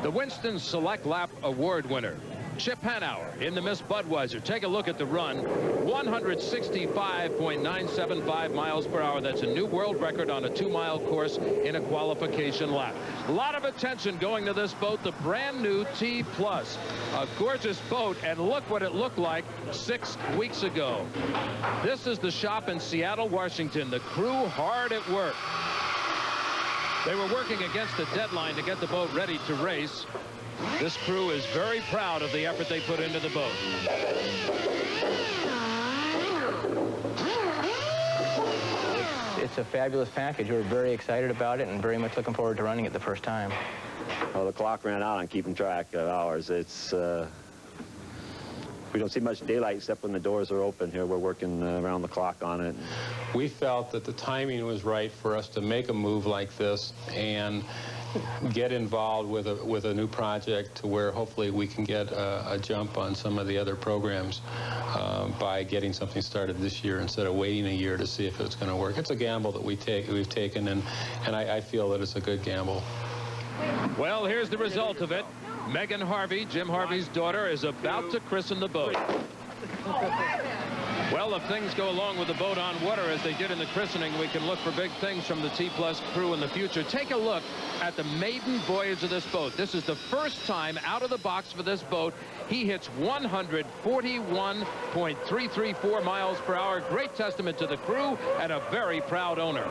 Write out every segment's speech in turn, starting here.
The Winston Select Lap Award winner, Chip Hanauer in the Miss Budweiser. Take a look at the run. 165.975 miles per hour. That's a new world record on a 2-mile course in a qualification lap. A lot of attention going to this boat, the brand new T+. A gorgeous boat, and look what it looked like 6 weeks ago. This is the shop in Seattle, Washington. The crew hard at work. They were working against the deadline to get the boat ready to race. This crew is very proud of the effort they put into the boat. It's a fabulous package. We're very excited about it and very much looking forward to running it the first time. Well, the clock ran out on keeping track of hours. It's we don't see much daylight except when the doors are open here. We're working around the clock on it. We felt that the timing was right for us to make a move like this and get involved with a new project to where hopefully we can get a jump on some of the other programs by getting something started this year instead of waiting a year to see if it's going to work. It's a gamble that we've taken, and I feel that it's a good gamble. Well, here's the result of it. Megan Harvey, Jim Harvey's daughter, is about to christen the boat. Well, if things go along with the boat on water as they did in the christening, we can look for big things from the T+ crew in the future. Take a look at the maiden voyage of this boat. This is the first time out of the box for this boat. He hits 141.334 miles per hour. Great testament to the crew and a very proud owner.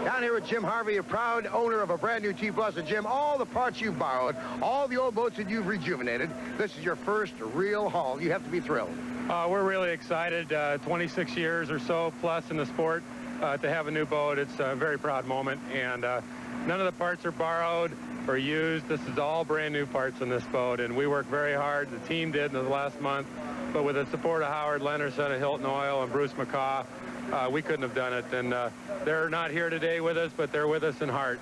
Down here with Jim Harvey, a proud owner of a brand new T+. And Jim, all the parts you've borrowed, all the old boats that you've rejuvenated, this is your first real haul. You have to be thrilled. We're really excited. 26 years or so plus in the sport to have a new boat. It's a very proud moment, and none of the parts are borrowed or used. This is all brand new parts in this boat, and we worked very hard. The team did in the last month, but with the support of Howard Lennerson of Hilton Oil and Bruce McCaw, we couldn't have done it. And they're not here today with us, but they're with us in heart.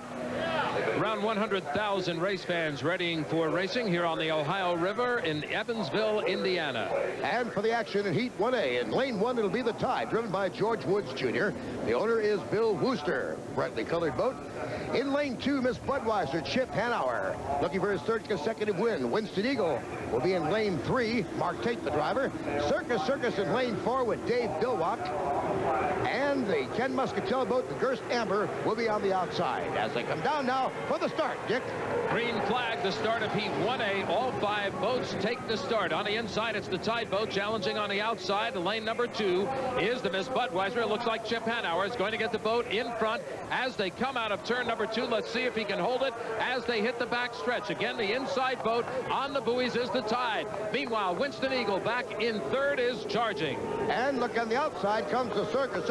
Around 100,000 race fans readying for racing here on the Ohio River in Evansville, Indiana. And for the action in Heat 1A, in Lane 1, it'll be the Tide, driven by George Woods Jr. The owner is Bill Wooster. Brightly colored boat. In Lane 2, Miss Budweiser, Chip Hanauer, looking for his third consecutive win. Winston Eagle will be in Lane 3. Mark Tate, the driver. Circus in Lane 4 with Dave Bilwak. And the Ken Muscatel boat, the Gerst Amber, will be on the outside as they come down now for the start. Dick. Green flag, the start of Heat 1A. All 5 boats take the start. On the inside, it's the Tide boat challenging on the outside. Lane number 2 is the Miss Budweiser. It looks like Chip Hanauer is going to get the boat in front as they come out of turn number 2. Let's see if he can hold it as they hit the back stretch. Again, the inside boat on the buoys is the Tide. Meanwhile, Winston Eagle back in third is charging. And look on the outside comes the Circus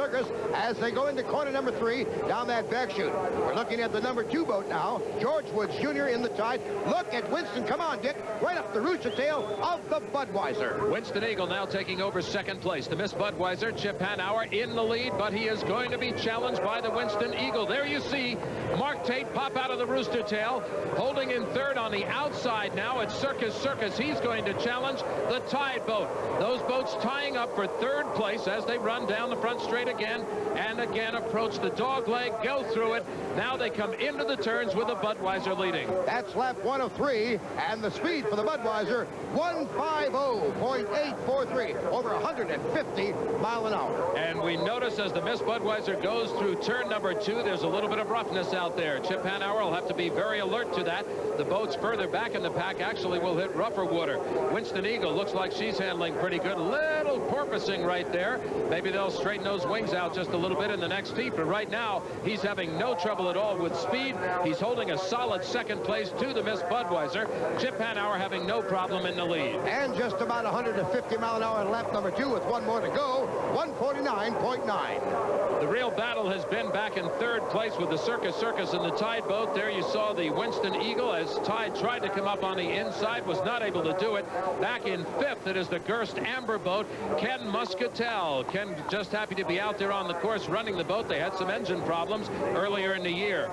as they go into corner number 3 down that back chute. We're looking at the number 2 boat now. George Woods Jr. in the Tide. Look at Winston. Come on, Dick. Right up the rooster tail of the Budweiser. Winston Eagle now taking over second place. The Miss Budweiser, Chip Hanauer in the lead, but he is going to be challenged by the Winston Eagle. There you see Mark Tate pop out of the rooster tail. Holding in third on the outside now, it's Circus. He's going to challenge the Tide boat. Those boats tying up for third place as they run down the front straight again and again approach the dog leg, go through it. Now they come into the turns with the Budweiser leading. That's lap 1 of 3, and the speed for the Budweiser, 150.843, over 150 mile an hour. And we notice as the Miss Budweiser goes through turn number 2, there's a little bit of roughness out there. Chip Hanauer will have to be very alert to that. The boats further back in the pack actually will hit rougher water. Winston Eagle looks like she's handling pretty good. Little porpoising right there. Maybe they'll straighten those wings out just a little bit in the next heat, but right now he's having no trouble at all with speed. He's holding a solid second place to the Miss Budweiser. Chip Hanauer having no problem in the lead. And just about 150 mile an hour in lap number 2 with 1 more to go, 149.9. The real battle has been back in third place with the Circus and the Tide boat. There you saw the Winston Eagle as Tide tried to come up on the inside, was not able to do it. Back in fifth, it is the Gerst Amber boat, Ken Muscatel. Ken just had happy to be out there on the course running the boat. They had some engine problems earlier in the year.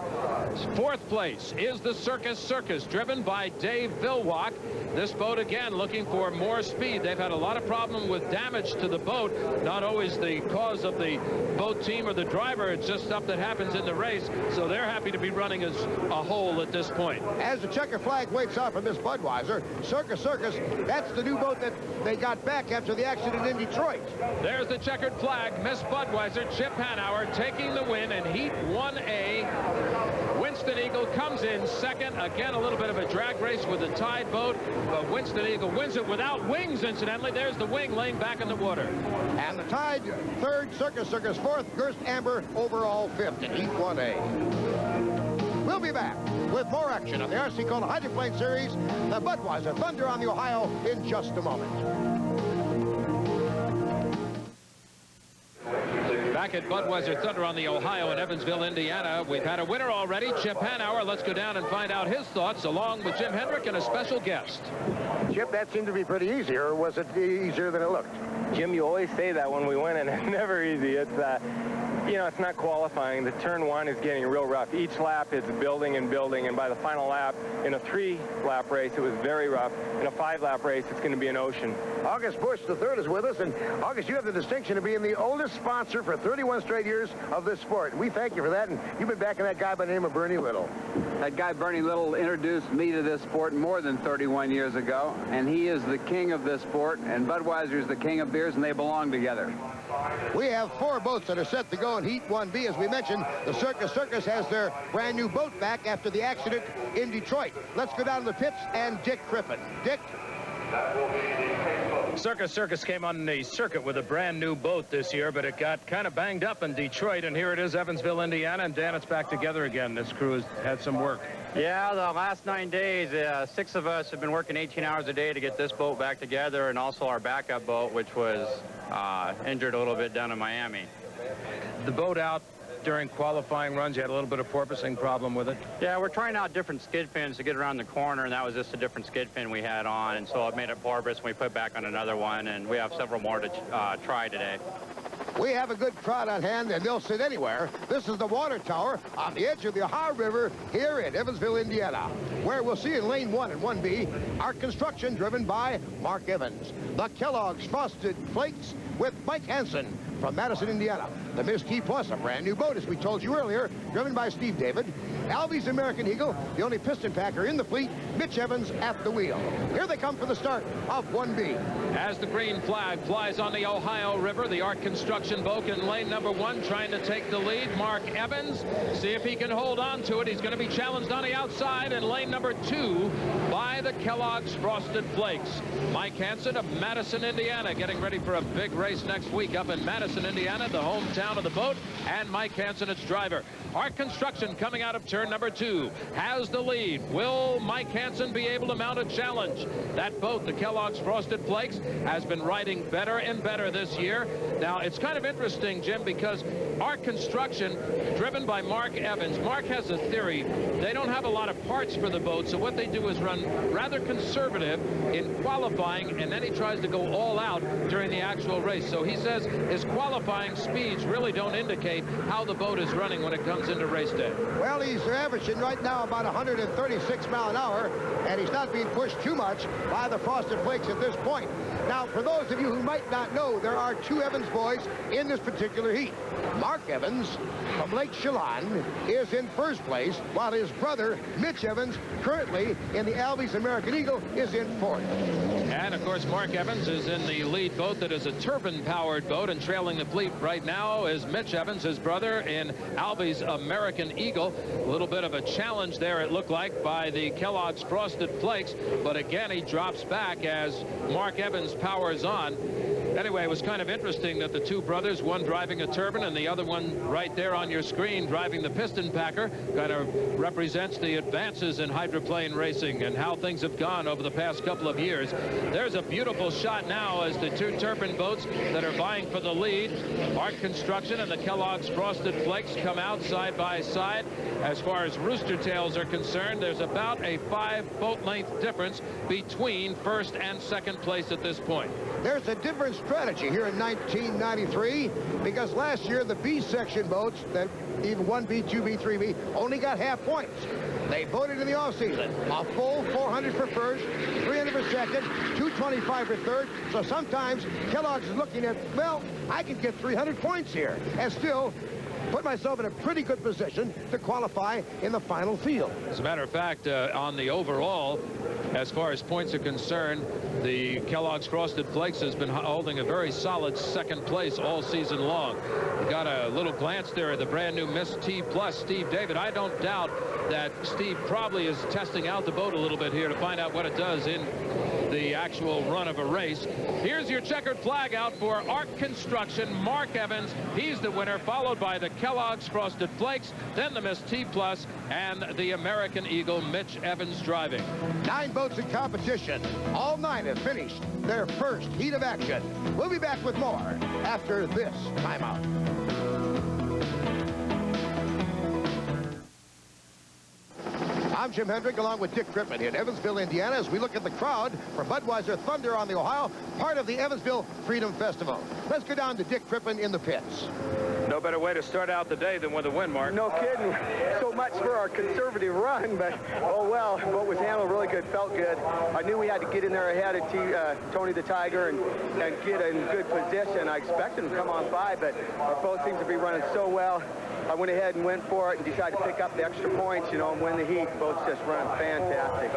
Fourth place is the Circus, driven by Dave Vilwalk. This boat, again, looking for more speed. They've had a lot of problem with damage to the boat. Not always the cause of the boat team or the driver. It's just stuff that happens in the race. So they're happy to be running as a whole at this point. As the checker flag waits off from Miss Budweiser, Circus, that's the new boat that they got back after the accident in Detroit. There's the checkered flag. Miss Budweiser, Chip Hanauer taking the win in Heat 1A. Winston Eagle comes in second. Again, a little bit of a drag race with the Tide boat, but Winston Eagle wins it without wings, incidentally. There's the wing laying back in the water. And the Tide third, Circus fourth, Gerst Amber overall fifth in Heat 1A. We'll be back with more action on the RC Cola Hydroplane Series, the Budweiser Thunder on the Ohio, in just a moment. Back at Budweiser Thunder on the Ohio in Evansville, Indiana. We've had a winner already, Chip Hanauer. Let's go down and find out his thoughts, along with Jim Hendrick and a special guest. Chip, that seemed to be pretty easy, or was it easier than it looked? Jim, you always say that when we win, and it's never easy. It's, you know, it's not qualifying. The turn one is getting real rough. Each lap it's building and building, and by the final lap, in a 3-lap race, it was very rough. In a 5-lap race, it's going to be an ocean. August Bush III is with us, and August, you have the distinction of being the oldest sponsor for 31 straight years of this sport. We thank you for that, and you've been backing that guy by the name of Bernie Little. That guy, Bernie Little, introduced me to this sport more than 31 years ago, and he is the king of this sport, and Budweiser is the king of beers, and they belong together. We have 4 boats that are set to go in Heat 1B. As we mentioned, the Circus has their brand new boat back after the accident in Detroit. Let's go down to the pits and Dick Crippen. Dick? Circus came on the circuit with a brand new boat this year, but it got kind of banged up in Detroit, and here it is, Evansville, Indiana, and Dan, it's back together again. This crew has had some work. Yeah, the last 9 days, 6 of us have been working 18 hours a day to get this boat back together, and also our backup boat, which was injured a little bit down in Miami. The boat out during qualifying runs, you had a little bit of porpoising problem with it? Yeah, we're trying out different skid fins to get around the corner, and that was just a different skid fin we had on, and so it made it porpoise, and we put back on another one, and we have several more to try today. We have a good crowd on hand, and they'll sit anywhere. This is the water tower on the edge of the Ohio River here in Evansville, Indiana, where we'll see in lane 1 and 1B our construction driven by Mark Evans. The Kellogg's Frosted Flakes with Mike Hansen from Madison, Indiana. The Miss T Plus, a brand new boat, as we told you earlier, driven by Steve David. Albie's American Eagle, the only piston packer in the fleet, Mitch Evans at the wheel. Here they come for the start of 1B. As the green flag flies on the Ohio River, the Art Construction boat in lane number 1 trying to take the lead. Mark Evans, see if he can hold on to it. He's going to be challenged on the outside in lane number 2 by the Kellogg's Frosted Flakes. Mike Hansen of Madison, Indiana, getting ready for a big race next week up in Madison, Indiana, the hometown of the boat, and Mike Hansen, its driver. Art Construction coming out of turn number 2 has the lead. Will Mike Hansen be able to mount a challenge? That boat, the Kellogg's Frosted Flakes, has been riding better and better this year. Now, it's kind of interesting, Jim, because Art Construction, driven by Mark Evans, Mark has a theory. They don't have a lot of parts for the boat, so what they do is run rather conservative in qualifying, and then he tries to go all out during the actual race. So he says his qualifying speeds really don't indicate how the boat is running when it comes into race day. Well, he's averaging right now about 136 miles an hour, and he's not being pushed too much by the Frosted Flakes at this point. Now, for those of you who might not know, there are 2 Evans boys in this particular heat. Mark Evans from Lake Chelan is in first place, while his brother, Mitch Evans, currently in the Albie's American Eagle, is in 4th. And, of course, Mark Evans is in the lead boat that is a turbine-powered boat, and trailing the fleet right now is Mitch Evans, his brother, in Albie's American Eagle. A little bit of a challenge there, it looked like, by the Kellogg's Frosted Flakes, but again, he drops back as Mark Evans powers on. Anyway, it was kind of interesting that the 2 brothers, one driving a turbine and the other one right there on your screen driving the piston packer, kind of represents the advances in hydroplane racing and how things have gone over the past couple of years. There's a beautiful shot now as the 2 turbine boats that are vying for the lead, Art Construction and the Kellogg's Frosted Flakes, come out side by side. As far as rooster tails are concerned, there's about a 5 boat length difference between first and second place at this point. There's a difference strategy here in 1993, because last year the B section boats, that even 1B, 2B, 3B, only got half points. They voted in the offseason a full 400 for first, 300 for second, 225 for third. So sometimes Kellogg's is looking at, well, I can get 300 points here and still put myself in a pretty good position to qualify in the final field. As a matter of fact, on the overall, as far as points are concerned, the Kellogg's Frosted Flakes has been holding a very solid second place all season long. We got a little glance there at the brand new Miss T Plus, Steve David. I don't doubt that Steve probably is testing out the boat a little bit here to find out what it does in the actual run of a race. Here's your checkered flag out for Arc Construction. Mark Evans, he's the winner, followed by the Kellogg's Frosted Flakes, then the Miss T Plus, and the American Eagle, Mitch Evans driving. 9 boats in competition. All 9 have finished their first heat of action. We'll be back with more after this timeout. I'm Jim Hendrick along with Dick Crippen in Evansville, Indiana, as we look at the crowd for Budweiser Thunder on the Ohio, part of the Evansville Freedom Festival. Let's go down to Dick Crippen in the pits. No better way to start out the day than with a win, Mark. No kidding. So much for our conservative run, but oh well. Boat was handled really good, felt good. I knew we had to get in there ahead of Tony the Tiger and get in good position. I expected him to come on by, but our boat seems to be running so well. I went ahead and went for it and decided to pick up the extra points, you know, and win the heat. Boat's just running fantastic.